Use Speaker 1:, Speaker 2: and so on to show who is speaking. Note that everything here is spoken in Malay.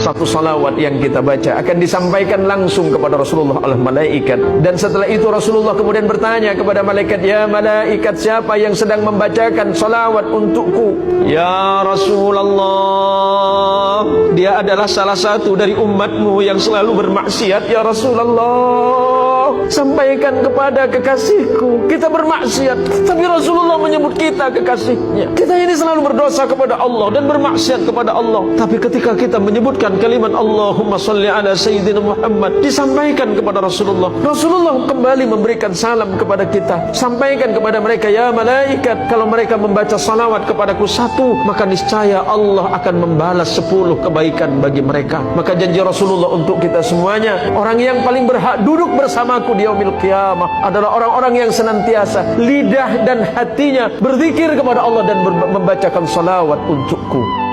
Speaker 1: satu salawat yang kita baca akan disampaikan langsung kepada Rasulullah oleh malaikat. Dan setelah itu Rasulullah kemudian bertanya kepada malaikat, ya malaikat, siapa yang sedang membacakan salawat untukku? Ya Rasulullah, dia adalah salah satu dari umatmu yang selalu bermaksiat. Ya Rasulullah, sampaikan kepada kekasihku, kita bermaksiat, tapi Rasulullah menyebut kita kekasihnya. Kita ini selalu berdosa kepada Allah dan bermaksiat kepada Allah, tapi ketika kita menyebutkan kalimat Allahumma sholli ala Sayyidina Muhammad, disampaikan kepada Rasulullah. Rasulullah kembali memberikan salam kepada kita. Sampaikan kepada mereka, ya malaikat, kalau mereka membaca salawat kepadaku satu, maka niscaya Allah akan membalas 10 kebaikan bagi mereka. Maka janji Rasulullah untuk kita semuanya, orang yang paling berhak duduk bersamaku di yaumil qiyamah adalah orang-orang yang senantiasa lidah dan hatinya berzikir kepada Allah dan membacakan salawat untukku.